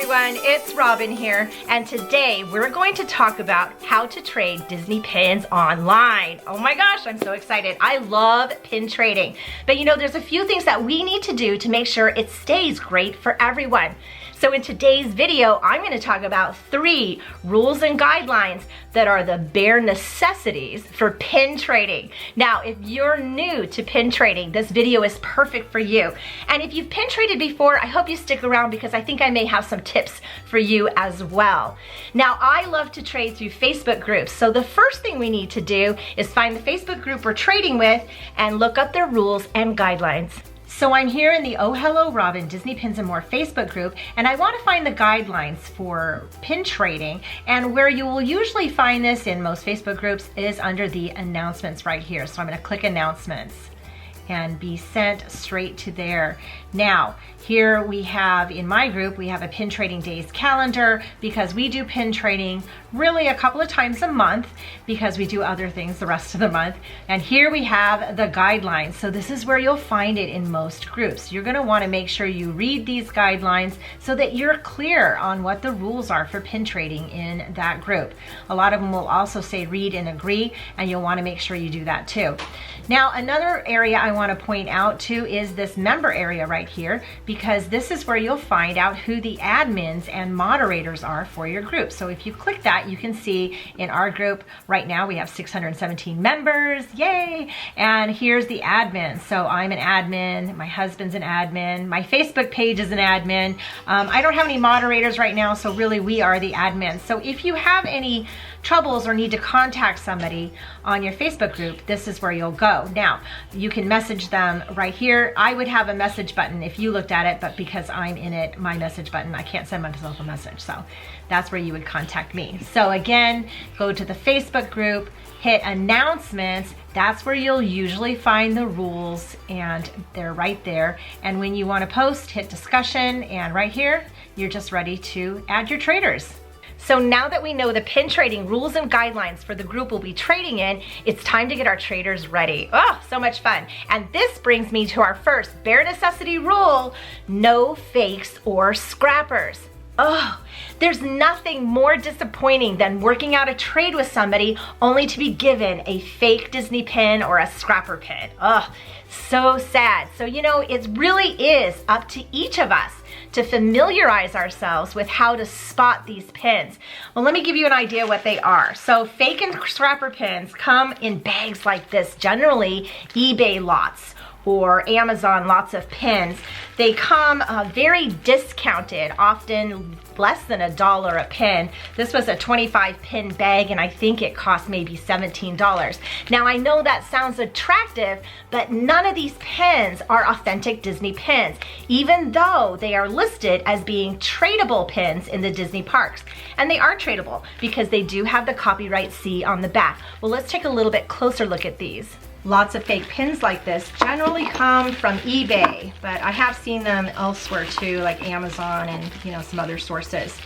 everyone, it's Robin here, and today we're going to talk about how to trade Disney pins online. Oh my gosh, I'm so excited. I love pin trading, but you know, there's a few things that we need to do to make sure it stays great for everyone. So in today's video, I'm going to talk about 3 rules and guidelines that are the bare necessities for pin trading. Now, if you're new to pin trading, this video is perfect for you. And if you've pin traded before, I hope you stick around because I think I may have some tips for you as well. Now, I love to trade through Facebook groups. So the first thing we need to do is find the Facebook group we're trading with and look up their rules and guidelines. So I'm here in the Oh Hello Robin Disney Pins and More Facebook group, and I want to find the guidelines for pin trading. And where you will usually find this in most Facebook groups is under the announcements right here. So I'm going to click announcements and be sent straight to there. Now, here we have, in my group, we have a pin trading days calendar because we do pin trading really a couple of times a month because we do other things the rest of the month. And here we have the guidelines. So this is where you'll find it in most groups. You're gonna wanna make sure you read these guidelines so that you're clear on what the rules are for pin trading in that group. A lot of them will also say read and agree, and you'll wanna make sure you do that too. Now, another area I want to point out too is this member area right here, because this is where you'll find out who the admins and moderators are for your group. So if you click that, you can see in our group right now we have 617 members, yay! And here's the admin. So I'm an admin, my husband's an admin, my Facebook page is an admin. I don't have any moderators right now, so really we are the admins. So if you have any troubles or need to contact somebody on your Facebook group, this is where you'll go. Now, you can message them right here. I would have a message button if you looked at it, but because I'm in it, my message button, I can't send myself a message. So that's where you would contact me. So again, go to the Facebook group, hit announcements. That's where you'll usually find the rules, and they're right there. And when you want to post, hit discussion, and right here, you're just ready to add your traders. So now that we know the pin trading rules and guidelines for the group we'll be trading in, it's time to get our traders ready. Oh, so much fun. And this brings me to our first bare necessity rule: no fakes or scrappers. Oh, there's nothing more disappointing than working out a trade with somebody only to be given a fake Disney pin or a scrapper pin. Oh, so sad. So, you know, it really is up to each of us to familiarize ourselves with how to spot these pins. Well, let me give you an idea what they are. So fake and scrapper pins come in bags like this, generally eBay lots or Amazon lots of pins. They come very discounted, often less than $1 a pin. This was a 25 pin bag, and I think it cost maybe $17. Now, I know that sounds attractive, but none of these pins are authentic Disney pins, even though they are listed as being tradable pins in the Disney parks. And they are tradable because they do have the copyright C on the back. Well, let's take a little bit closer look at these. Lots of fake pins like this generally come from eBay, but I have seen them elsewhere too, like Amazon and, you know, some other sources.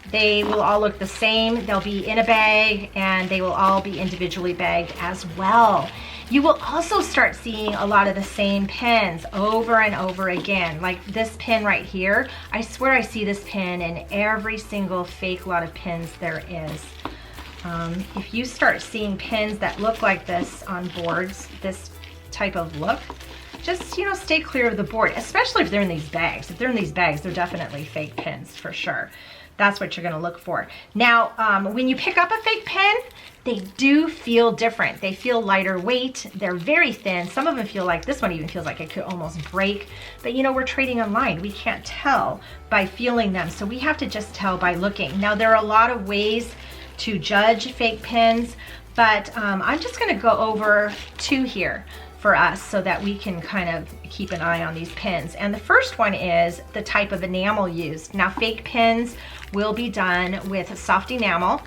They will all look the same. They'll be in a bag, and they will all be individually bagged as well. You will also start seeing a lot of the same pins over and over again. Like this pin right here, I swear I see this pin in every single fake lot of pins there is. If you start seeing pins that look like this on boards, this type of look, just, you know, stay clear of the board, especially if they're in these bags. If they're in these bags, they're definitely fake pins for sure. That's what you're gonna look for. Now, when you pick up a fake pin, they do feel different. They feel lighter weight. They're very thin. Some of them feel like, this one even feels like it could almost break. But you know, we're trading online. We can't tell by feeling them. So we have to just tell by looking. Now, there are a lot of ways to judge fake pins, but I'm just gonna go over 2 here for us so that we can kind of keep an eye on these pins. And the first one is the type of enamel used. Now, fake pins will be done with soft enamel.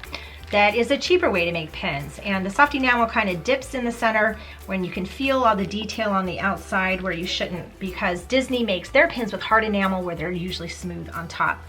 That is a cheaper way to make pins. And the soft enamel kind of dips in the center when you can feel all the detail on the outside where you shouldn't, because Disney makes their pins with hard enamel where they're usually smooth on top.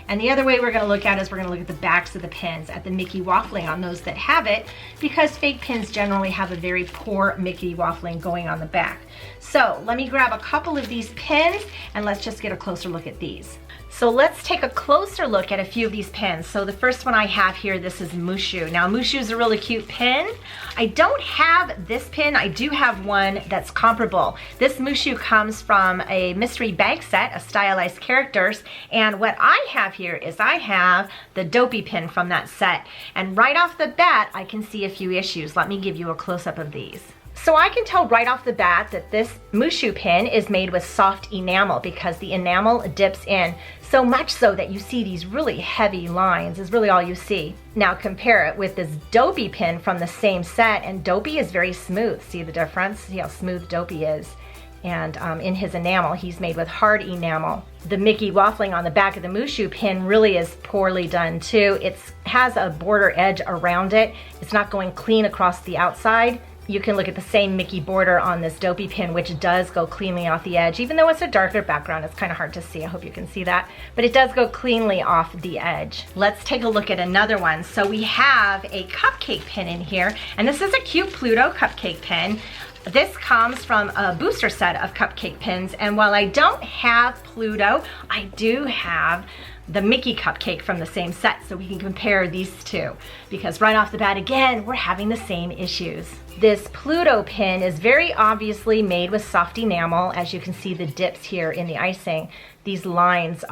And the other way we're going to look at is we're going to look at the backs of the pins, at the Mickey waffling on those that have it, because fake pins generally have a very poor Mickey waffling going on the back. So let me grab a couple of these pins and let's just get a closer look at these. So let's take a closer look at a few of these pins. So the first one I have here, this is Mushu. Now Mushu is a really cute pin. I don't have this pin, I do have one that's comparable. This Mushu comes from a mystery bag set of stylized characters, and what I have here is I have the Dopey pin from that set. And right off the bat, I can see a few issues. Let me give you a close-up of these. So I can tell right off the bat that this Mushu pin is made with soft enamel because the enamel dips in so much so that you see these really heavy lines is really all you see. Now compare it with this Dopey pin from the same set, and Dopey is very smooth. See the difference? See how smooth Dopey is? And in his enamel, he's made with hard enamel. The Mickey waffling on the back of the Mushu pin really is poorly done too. It has a border edge around it. It's not going clean across the outside. You can look at the same Mickey border on this Dopey pin, which does go cleanly off the edge. Even though it's a darker background, it's kind of hard to see. I hope you can see that. But it does go cleanly off the edge. Let's take a look at another one. So we have a cupcake pin in here, and this is a cute Pluto cupcake pin. This comes from a booster set of cupcake pins, and while I don't have Pluto, I do have the Mickey cupcake from the same set, so we can compare these two, because right off the bat, again, we're having the same issues. This Pluto pin is very obviously made with soft enamel. As you can see the dips here in the icing, these lines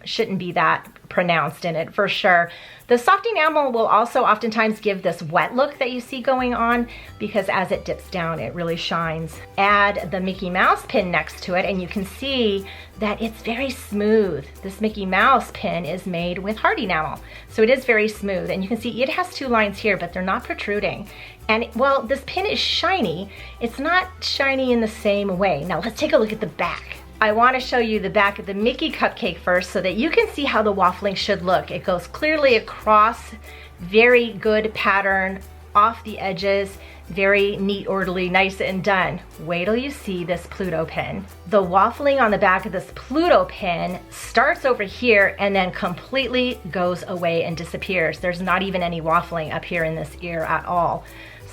shouldn't be that pronounced in it for sure. The soft enamel will also oftentimes give this wet look that you see going on because as it dips down, it really shines. Add the Mickey Mouse pin next to it and you can see that it's very smooth. This Mickey Mouse pin is made with hard enamel, so it is very smooth, and you can see it has two lines here, but they're not protruding. And while this pin is shiny, it's not shiny in the same way. Now let's take a look at the back. I want to show you the back of the Mickey cupcake first so that you can see how the waffling should look. It goes clearly across, very good pattern, off the edges, very neat, orderly, nice and done. Wait till you see this Pluto pin. The waffling on the back of this Pluto pin starts over here and then completely goes away and disappears. There's not even any waffling up here in this ear at all.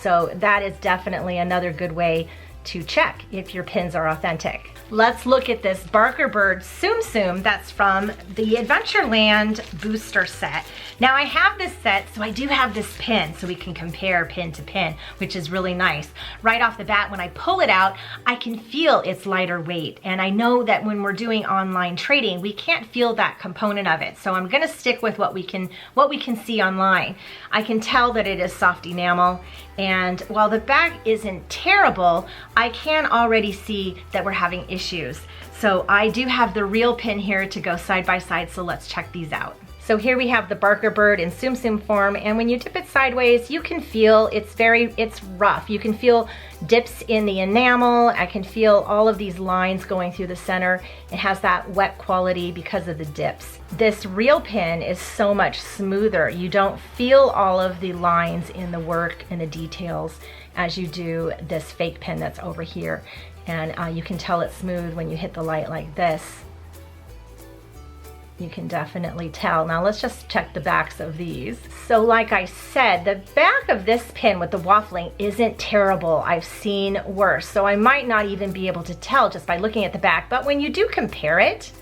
So that is definitely another good way to check if your pins are authentic. Let's look at this Barker Bird Tsum Tsum that's from the Adventureland booster set. Now I have this set, so I do have this pin, so we can compare pin to pin, which is really nice. Right off the bat, when I pull it out, I can feel its lighter weight. And I know that when we're doing online trading, we can't feel that component of it. So I'm gonna stick with what we can see online. I can tell that it is soft enamel, and while the back isn't terrible, I can already see that we're having issues. So I do have the real pin here to go side by side, so let's check these out. So here we have the Barker Bird in Tsum Tsum form, and when you dip it sideways, you can feel it's rough. You can feel dips in the enamel. I can feel all of these lines going through the center. It has that wet quality because of the dips. This real pin is so much smoother. You don't feel all of the lines in the work and the details as you do this fake pin that's over here. And you can tell it's smooth when you hit the light like this. You can definitely tell. Now let's just check the backs of these. So like I said, the back of this pin with the waffling isn't terrible. I've seen worse. So I might not even be able to tell just by looking at the back. But when you do compare it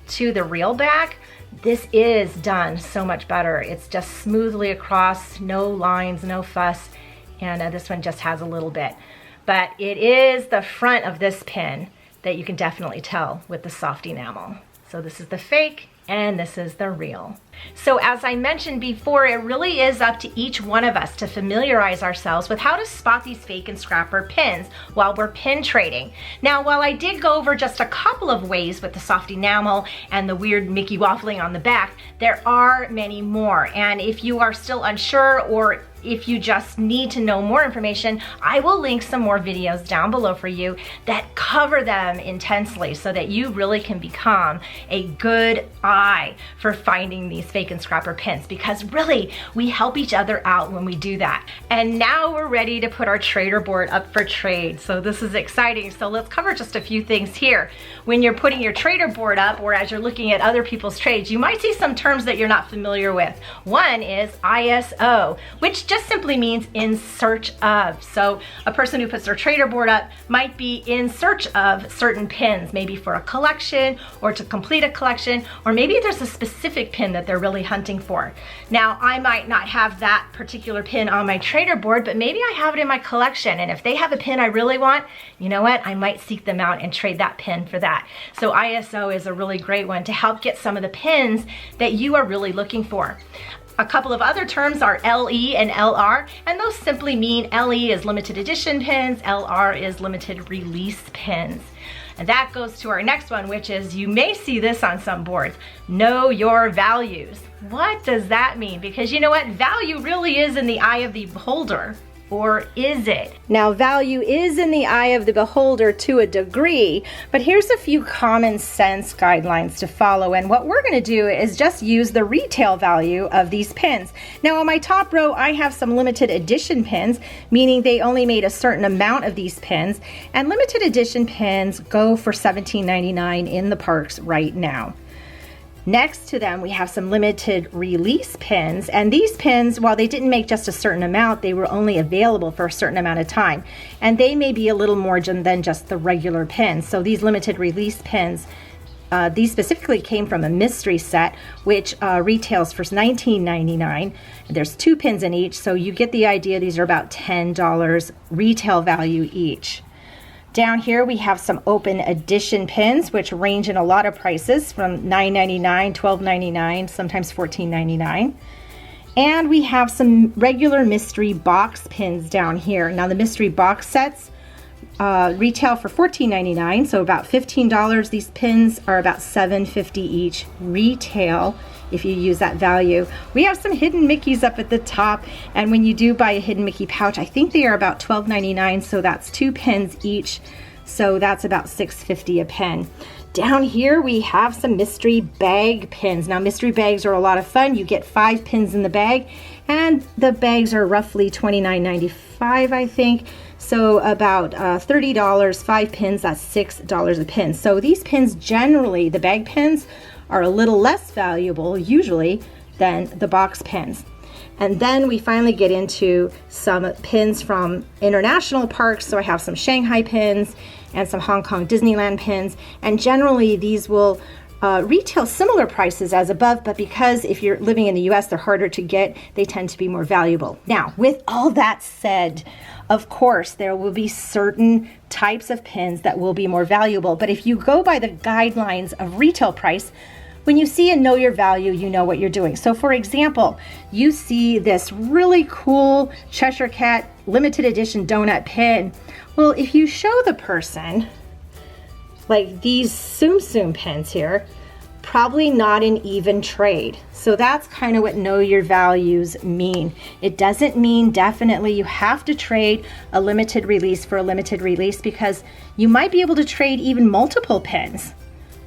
to the real back, this is done so much better. It's just smoothly across, no lines, no fuss. And this one just has a little bit. But it is the front of this pin that you can definitely tell with the soft enamel. So this is the fake and this is the real. So as I mentioned before, it really is up to each one of us to familiarize ourselves with how to spot these fake and scrapper pins while we're pin trading. Now, while I did go over just a couple of ways with the soft enamel and the weird Mickey waffling on the back, there are many more. And if you are still unsure, or if you just need to know more information, I will link some more videos down below for you that cover them intensely so that you really can become a good eye for finding these these fake and scrapper pins, because really we help each other out when we do that. And now we're ready to put our trader board up for trade. So this is exciting. So let's cover just a few things here. When you're putting your trader board up, or as you're looking at other people's trades, you might see some terms that you're not familiar with. One is ISO, which just simply means in search of. So a person who puts their trader board up might be in search of certain pins, maybe for a collection or to complete a collection, or maybe there's a specific pin that they're really hunting for. Now, I might not have that particular pin on my trader board, but maybe I have it in my collection, and if they have a pin I really want, you know what, I might seek them out and trade that pin for that. So ISO is a really great one to help get some of the pins that you are really looking for. A couple of other terms are LE and LR, and those simply mean LE is limited edition pins, LR is limited release pins. And that goes to our next one, which is, you may see this on some boards, know your values. What does that mean? Because you know what, value really is in the eye of the beholder. Or is it? Now, value is in the eye of the beholder to a degree, but here's a few common sense guidelines to follow. And what we're gonna do is just use the retail value of these pins. Now, on my top row, I have some limited edition pins, meaning they only made a certain amount of these pins. And limited edition pins go for $17.99 in the parks right now. Next to them, we have some limited release pins, and these pins, while they didn't make just a certain amount, they were only available for a certain amount of time, and they may be a little more than just the regular pins. So these limited release pins, these specifically came from a mystery set, which retails for $19.99. There's 2 pins in each, so you get the idea. These are about $10 retail value each. Down here we have some open edition pins, which range in a lot of prices from $9.99, $12.99, sometimes $14.99. And we have some regular mystery box pins down here. Now the mystery box sets retail for $14.99, so about $15. These pins are about $7.50 each retail if you use that value. We have some hidden Mickeys up at the top, and when you do buy a hidden Mickey pouch, I think they are about $12.99, so that's 2 pins each, so that's about $6.50 a pin. Down here we have some mystery bag pins. Now mystery bags are a lot of fun. You get 5 pins in the bag, and the bags are roughly $29.95, I think. So about $30, 5 pins, that's $6 a pin. So these pins generally, the bag pins, are a little less valuable usually than the box pins. And then we finally get into some pins from international parks. So I have some Shanghai pins and some Hong Kong Disneyland pins, and generally these will retail similar prices as above, but because if you're living in the US, they're harder to get, they tend to be more valuable. Now, with all that said, of course, there will be certain types of pins that will be more valuable, but if you go by the guidelines of retail price, when you see and know your value, you know what you're doing. So for example, you see this really cool Cheshire Cat limited edition donut pin. Well, if you show the person, like these Tsum Tsum pins here, probably not an even trade. So that's kind of what know your values mean. It doesn't mean definitely you have to trade a limited release for a limited release, because you might be able to trade even multiple pins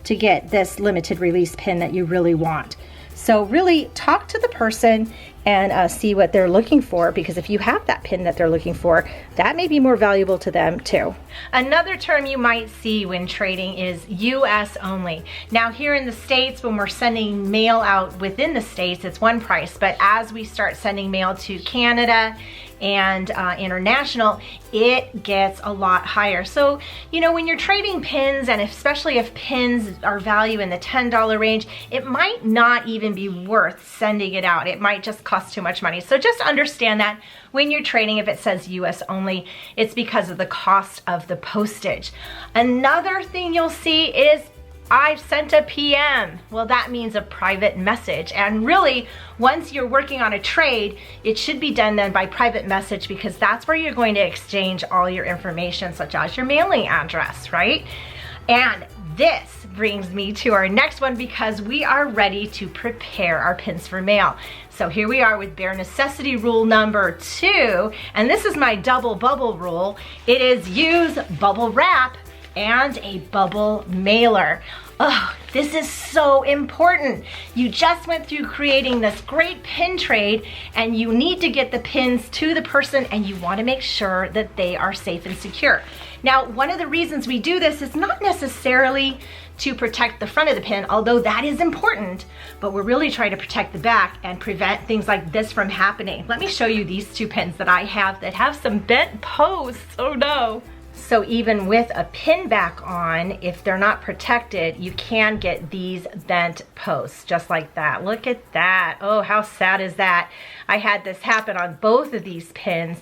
to get this limited release pin that you really want. So really talk to the person and see what they're looking for, because if you have that pin that they're looking for, that may be more valuable to them too. Another term you might see when trading is US only. Now here in the States, when we're sending mail out within the States, it's one price, but as we start sending mail to Canada and international, it gets a lot higher. So, you know, when you're trading pins, and especially if pins are valued in the $10 range, it might not even be worth sending it out. It might just cost too much money. So just understand that when you're trading, if it says US only, it's because of the cost of the postage. Another thing you'll see is I've sent a PM. Well, that means a private message. And really, once you're working on a trade, it should be done then by private message, because that's where you're going to exchange all your information, such as your mailing address, right? And this brings me to our next one, because we are ready to prepare our pins for mail. So here we are with bare necessity rule number 2, and this is my double bubble rule. It is use bubble wrap and a bubble mailer. Oh, this is so important. You just went through creating this great pin trade and you need to get the pins to the person and you want to make sure that they are safe and secure. Now, one of the reasons we do this is not necessarily to protect the front of the pin, although that is important, but we're really trying to protect the back and prevent things like this from happening. Let me show you these two pins that I have that have some bent posts. Oh no. So even with a pin back on, if they're not protected, you can get these bent posts just like that. Look at that. Oh, how sad is that? I had this happen on both of these pins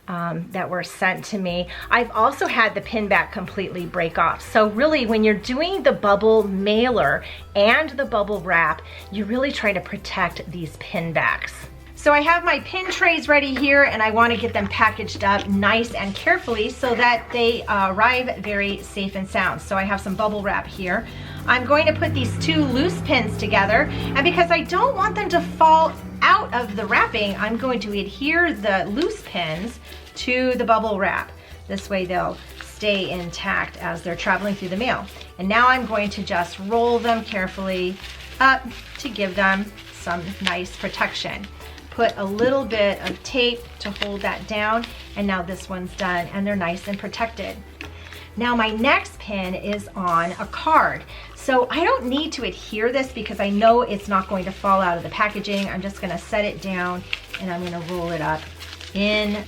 that were sent to me. I've also had the pin back completely break off. So really, when you're doing the bubble mailer and the bubble wrap, you really try to protect these pin backs. So I have my pin trays ready here and I want to get them packaged up nice and carefully so that they arrive very safe and sound. So I have some bubble wrap here. I'm going to put these two loose pins together, and because I don't want them to fall out of the wrapping, I'm going to adhere the loose pins to the bubble wrap. This way they'll stay intact as they're traveling through the mail. And now I'm going to just roll them carefully up to give them some nice protection. Put a little bit of tape to hold that down, and now this one's done and they're nice and protected. Now my next pin is on a card. So I don't need to adhere this because I know it's not going to fall out of the packaging. I'm just gonna set it down and I'm gonna roll it up in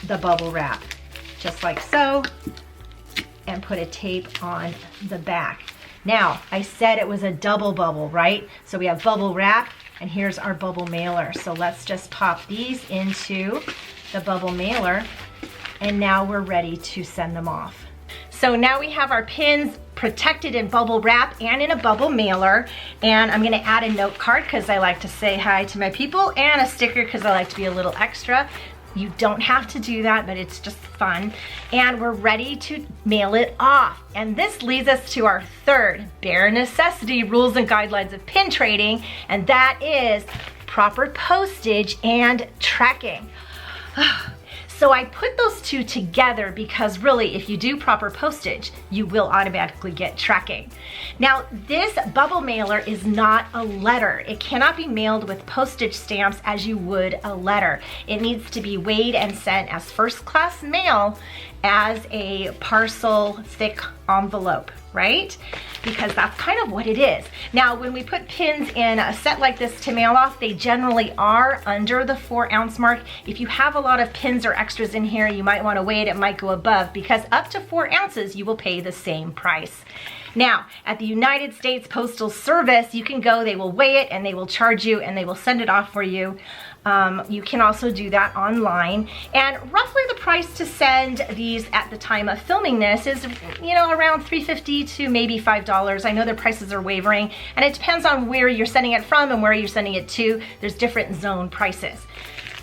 the bubble wrap, just like so, and put a tape on the back. Now, I said it was a double bubble, right? So we have bubble wrap, and here's our bubble mailer. So let's just pop these into the bubble mailer, and now we're ready to send them off. So now we have our pins protected in bubble wrap and in a bubble mailer, and I'm gonna add a note card because I like to say hi to my people, and a sticker because I like to be a little extra. You don't have to do that, but it's just fun. And we're ready to mail it off. And this leads us to our third bare necessity rules and guidelines of pin trading, and that is proper postage and tracking. So I put those two together because really, if you do proper postage, you will automatically get tracking. Now, this bubble mailer is not a letter. It cannot be mailed with postage stamps as you would a letter. It needs to be weighed and sent as first class mail as a parcel thick envelope, right? Because that's kind of what it is. Now, when we put pins in a set like this to mail off, they generally are under the 4-ounce mark. If you have a lot of pins or extras in here, you might want to weigh it. It might go above, because up to 4 ounces, you will pay the same price. Now, at the United States Postal Service, you can go, they will weigh it and they will charge you and they will send it off for you. You can also do that online, and roughly the price to send these at the time of filming this is, you know, around $3.50 to maybe $5. I know their prices are wavering, and it depends on where you're sending it from and where you're sending it to. There's different zone prices.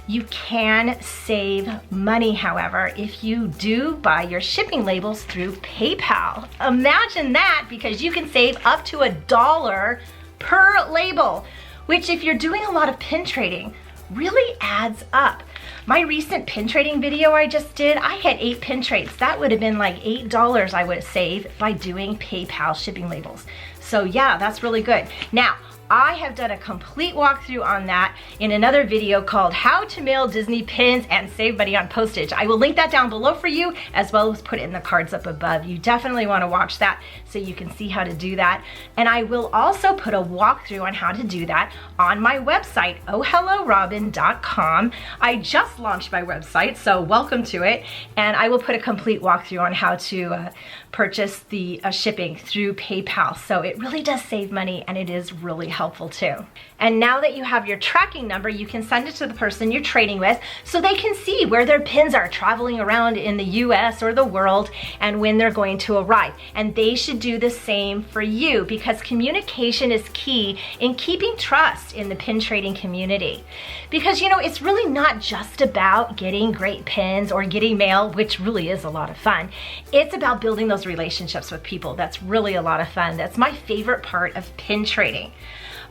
You can save money, however, if you do buy your shipping labels through PayPal. Imagine that, because you can save up to $1 per label, which, if you're doing a lot of pin trading, really adds up. My recent pin trading video I just did, I had 8 pin trades. That would have been like $8 I would have saved by doing PayPal shipping labels. So yeah, that's really good. Now, I have done a complete walkthrough on that in another video called How to Mail Disney Pins and Save Money on Postage. I will link that down below for you, as well as put it in the cards up above. You definitely want to watch that so you can see how to do that. And I will also put a walkthrough on how to do that on my website, ohelloRobin.com. I just launched my website, so welcome to it. And I will put a complete walkthrough on how to purchase the shipping through PayPal. So it really does save money, and it is really helpful too. And now that you have your tracking number, you can send it to the person you're trading with so they can see where their pins are traveling around in the US or the world and when they're going to arrive. And they should do the same for you, because communication is key in keeping trust in the pin trading community. Because, you know, it's really not just about getting great pins or getting mail, which really is a lot of fun. It's about building those relationships with people. That's really a lot of fun. That's my favorite part of pin trading.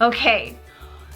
Okay,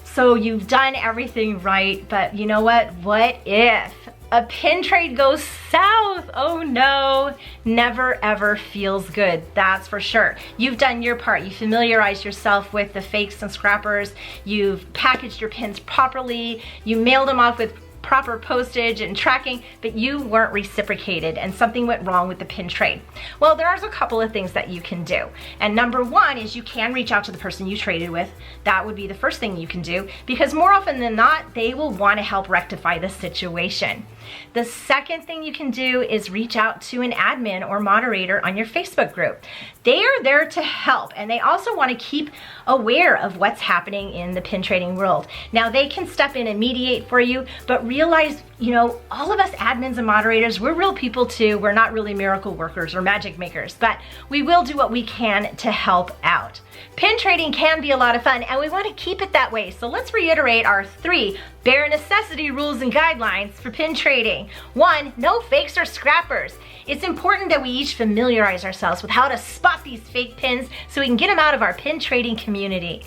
so you've done everything right, but you know what? What if a pin trade goes south. Oh no, never ever feels good, that's for sure. You've done your part. You familiarized yourself with the fakes and scrappers. You've packaged your pins properly. You mailed them off with proper postage and tracking, but you weren't reciprocated and something went wrong with the pin trade. Well, there's a couple of things that you can do. And number one is you can reach out to the person you traded with. That would be the first thing you can do, because more often than not, they will want to help rectify the situation. The second thing you can do is reach out to an admin or moderator on your Facebook group. They are there to help, and they also want to keep aware of what's happening in the pin trading world. Now, they can step in and mediate for you, but realize, you know, all of us admins and moderators, we're real people too. We're not really miracle workers or magic makers, but we will do what we can to help out. Pin trading can be a lot of fun, and we want to keep it that way. So let's reiterate our 3 bare necessity rules and guidelines for pin trading. 1, no fakes or scrappers. It's important that we each familiarize ourselves with how to spot these fake pins so we can get them out of our pin trading community.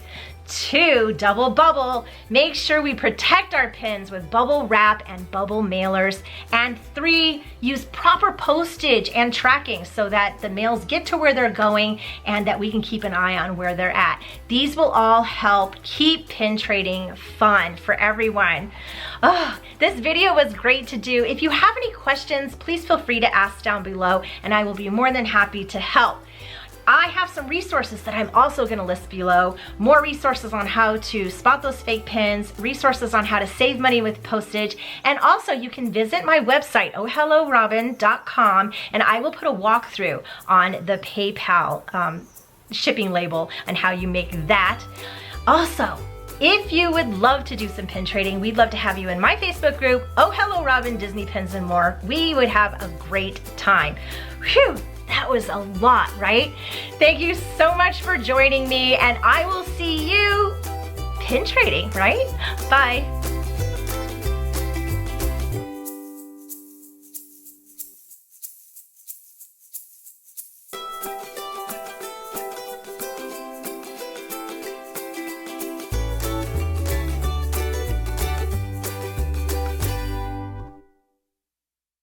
2, double bubble. Make sure we protect our pins with bubble wrap and bubble mailers. And 3, use proper postage and tracking so that the mails get to where they're going and that we can keep an eye on where they're at. These will all help keep pin trading fun for everyone. Oh, this video was great to do. If you have any questions, please feel free to ask down below and I will be more than happy to help. I have some resources that I'm also going to list below. More resources on how to spot those fake pins, resources on how to save money with postage, and also you can visit my website, ohelloRobin.com, and I will put a walkthrough on the PayPal shipping label and how you make that. Also, if you would love to do some pin trading, we'd love to have you in my Facebook group, Oh Hello Robin, Disney Pins and More. We would have a great time. Whew! That was a lot, right? Thank you so much for joining me, and I will see you pin trading, right? Bye.